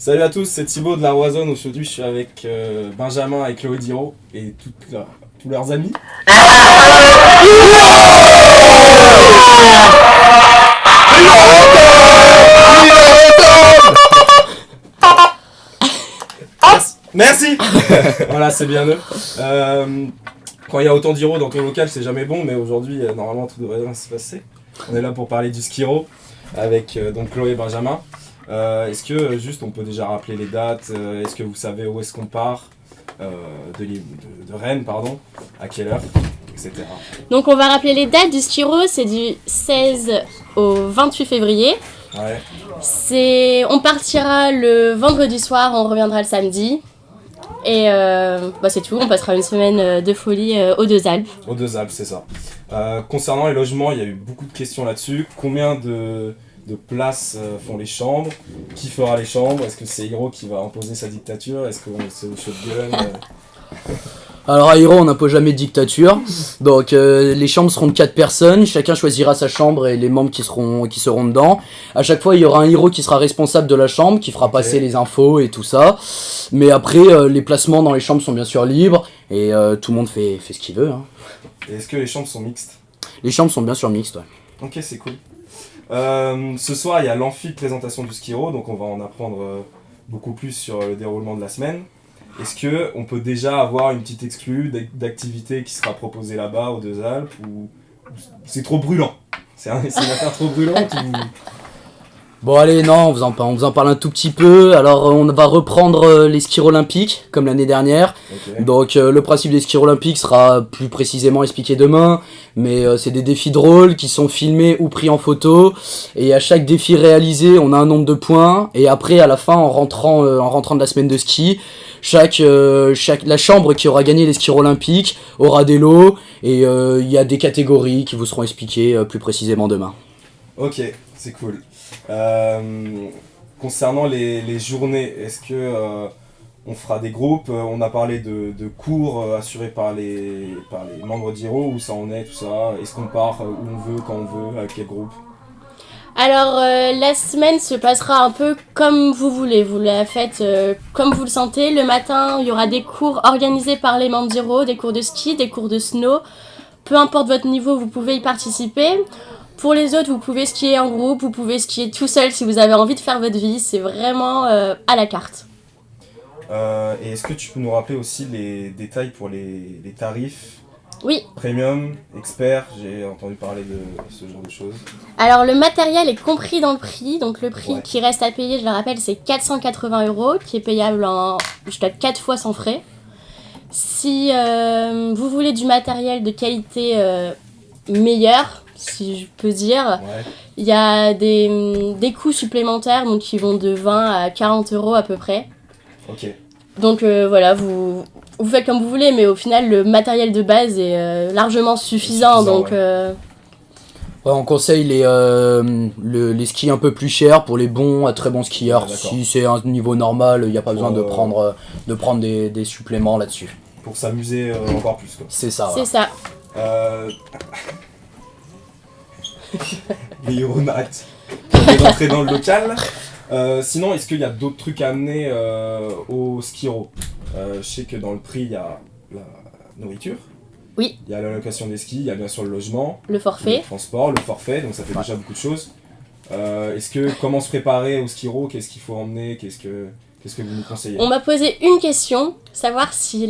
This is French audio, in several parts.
Salut à tous, c'est Thibaut de la Roisonne. Aujourd'hui, je suis avec Benjamin et Chloé Diro et tous leurs amis. Merci. Voilà, c'est bien eux. Quand il y a autant d'Hiro dans ton local, c'est jamais bon, mais aujourd'hui, normalement, tout devrait bien se passer. On est là pour parler du skiro avec donc Chloé et Benjamin. Est-ce que juste on peut déjà rappeler les dates, est-ce que vous savez où est-ce qu'on part de Rennes, pardon, à quelle heure, etc. Donc on va rappeler les dates du skiro, c'est du 16 au 28 février. Ouais. On partira le vendredi soir, on reviendra le samedi. Et c'est tout, on passera une semaine de folie aux Deux Alpes. Aux Deux Alpes, c'est ça. Concernant les logements, il y a eu beaucoup de questions là-dessus. Combien de places font les chambres? Qui fera les chambres? Est-ce que c'est Hiro qui va imposer sa dictature? Est-ce que c'est au shotgun? Alors à Hiro on n'impose jamais de dictature, donc les chambres seront de 4 personnes, chacun choisira sa chambre et les membres qui seront dedans. À chaque fois il y aura un Hiro qui sera responsable de la chambre, qui fera passer les infos et tout ça. Mais après les placements dans les chambres sont bien sûr libres et tout le monde fait ce qu'il veut. Hein. Et est-ce que les chambres sont mixtes? Les chambres sont bien sûr mixtes, ouais. Ok, c'est cool. Ce soir il y a l'amphi de présentation du skiro, donc on va en apprendre beaucoup plus sur le déroulement de la semaine. Est-ce qu'on peut déjà avoir une petite exclue d'activité qui sera proposée là-bas aux Deux Alpes ou c'est trop brûlant? C'est une affaire trop brûlante ou... Bon allez, non, on vous en parle un tout petit peu. Alors on va reprendre les skis olympiques comme l'année dernière. Okay. Donc le principe des skis olympiques sera plus précisément expliqué demain. Mais c'est des défis drôles qui sont filmés ou pris en photo. Et à chaque défi réalisé, on a un nombre de points. Et après, à la fin, en rentrant de la semaine de ski, la chambre qui aura gagné les skis olympiques aura des lots. Et il y a des catégories qui vous seront expliquées plus précisément demain. Ok, c'est cool. Concernant les journées, est-ce que on fera des groupes? On a parlé de cours assurés par les membres d'Hiro, où ça en est, tout ça. Est-ce qu'on part où on veut, quand on veut, avec quel groupe? Alors la semaine se passera un peu comme vous voulez, vous la faites comme vous le sentez. Le matin, il y aura des cours organisés par les membres d'Hiro, des cours de ski, des cours de snow. Peu importe votre niveau, vous pouvez y participer. Pour les autres, vous pouvez skier en groupe, vous pouvez skier tout seul si vous avez envie de faire votre vie. C'est vraiment à la carte. Et est-ce que tu peux nous rappeler aussi les détails pour les tarifs? Oui. Premium, expert, j'ai entendu parler de ce genre de choses. Alors le matériel est compris dans le prix, donc le prix qui reste à payer, je le rappelle, c'est 480 €, qui est payable en jusqu'à 4 fois sans frais. Si vous voulez du matériel de qualité meilleure, si je peux dire, il y a des coûts supplémentaires donc qui vont de 20 à 40 € à peu près. Ok. Donc voilà, vous faites comme vous voulez, mais au final, le matériel de base est largement suffisant. Donc, on conseille les skis un peu plus chers pour les bons à très bons skieurs. Si c'est un niveau normal, il n'y a pas besoin de prendre des suppléments là-dessus. Pour s'amuser encore plus, quoi. C'est ça. C'est ça. Les Euronautes. On est rentré dans le local. Sinon, est-ce qu'il y a d'autres trucs à amener au skiro? Je sais que dans le prix, il y a la nourriture. Oui. Il y a la location des skis, il y a bien sûr le logement. Le forfait. Le transport, le forfait, donc ça fait déjà beaucoup de choses. Comment se préparer au skiro? Qu'est-ce qu'il faut emmener? Qu'est-ce que vous nous conseillez? On m'a posé une question, savoir si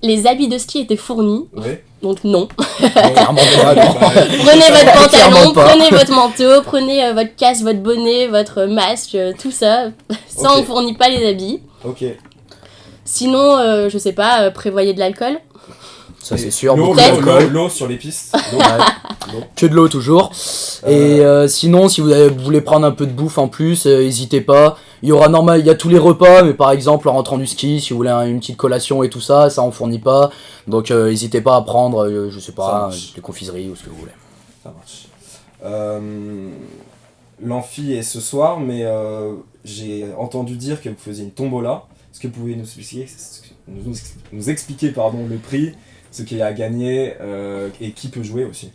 les habits de ski étaient fournis. Oui. Donc non. Clairement pas, non. Prenez votre pantalon, prenez votre manteau, prenez votre casque, votre bonnet, votre masque, tout ça. Ça, on fournit pas les habits. Ok. Sinon, je sais pas, prévoyez de l'alcool. Ça c'est sûr. L'eau sur les pistes. Que de l'eau toujours. Et sinon, si vous voulez prendre un peu de bouffe en plus, n'hésitez pas. Il y a tous les repas, mais par exemple en rentrant du ski, si vous voulez une petite collation et tout ça on fournit pas. Donc n'hésitez pas à prendre, je sais pas, des confiseries ou ce que vous voulez. Ça marche. L'amphi est ce soir, mais j'ai entendu dire que vous faisiez une tombola. Est-ce que vous pouvez nous expliquer le prix, ce qu'il y a à gagner et qui peut jouer aussi?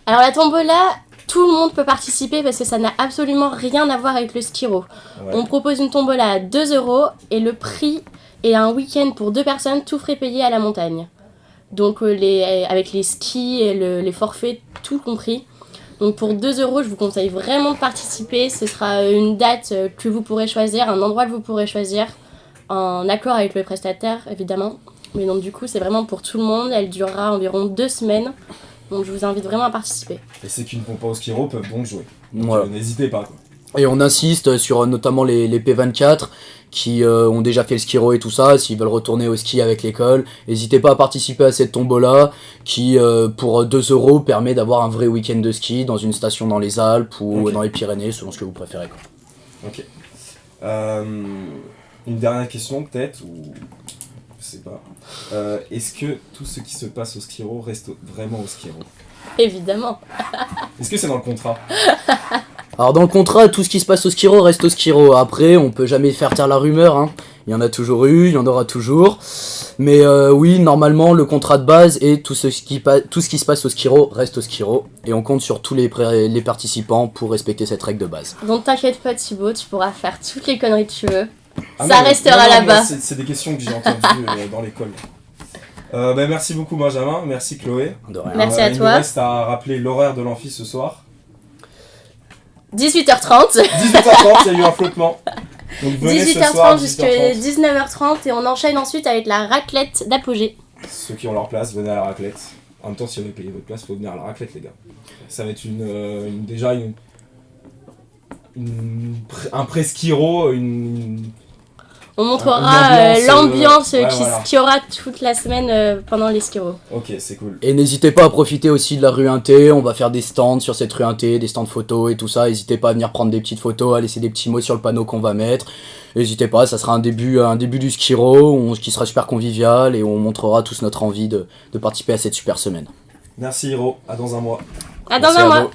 Alors la tombola, tout le monde peut participer parce que ça n'a absolument rien à voir avec le skiro. Ouais. On propose une tombola à 2€ et le prix est un week-end pour 2 personnes, tout frais payé à la montagne. Donc avec les skis et les forfaits, tout compris. Donc pour 2€, je vous conseille vraiment de participer. Ce sera une date que vous pourrez choisir, un endroit que vous pourrez choisir, en accord avec le prestataire évidemment. Mais donc du coup c'est vraiment pour tout le monde, elle durera environ 2 semaines. Donc je vous invite vraiment à participer. Et ceux qui ne vont pas au skiro peuvent donc jouer. Donc, Voilà. n'hésitez pas, quoi. Et on insiste sur notamment les P24 qui ont déjà fait le skiro et tout ça, s'ils veulent retourner au ski avec l'école, n'hésitez pas à participer à cette tombola qui pour 2€ permet d'avoir un vrai week-end de ski dans une station dans les Alpes ou Ok. dans les Pyrénées selon ce que vous préférez, quoi. Ok. Une dernière question peut-être, ou je sais pas. Est-ce que tout ce qui se passe au skiro reste vraiment au skiro? Évidemment. Est-ce que c'est dans le contrat? Alors dans le contrat, tout ce qui se passe au skiro reste au skiro. Après, on peut jamais faire taire la rumeur, hein. Il y en a toujours eu, il y en aura toujours. Mais oui, normalement, le contrat de base et tout ce qui se passe au skiro reste au skiro. Et on compte sur tous les participants pour respecter cette règle de base. Donc t'inquiète pas Thibaut, tu pourras faire toutes les conneries que tu veux. Ah Ça non, mais- restera non, non, là-bas. moi, c'est des questions que j'ai entendues dans l'école. Merci beaucoup Benjamin, merci Chloé. De rien. Merci à Il toi. nous reste à rappeler l'horaire de l'amphi ce soir. 18h30. 18h30, il y a eu un flottement. Donc venez ce soir, 18h30 jusqu'à 19h30 et on enchaîne ensuite avec la raclette d'apogée. Ceux qui ont leur place, venez à la raclette. En même temps, si vous avez payé votre place, faut venir à la raclette, les gars. Ça va être un preskiro, On Une montrera ambiance, l'ambiance ouais, qu'il voilà. y aura toute la semaine pendant les skiros. Ok, c'est cool. Et n'hésitez pas à profiter aussi de la rue Inté, on va faire des stands sur cette rue Inté, des stands photos et tout ça, n'hésitez pas à venir prendre des petites photos, à laisser des petits mots sur le panneau qu'on va mettre, n'hésitez pas, ça sera un début du skiro, qui sera super convivial et on montrera tous notre envie de participer à cette super semaine. Merci Hiro, à dans un mois. À dans Merci un à mois. vous.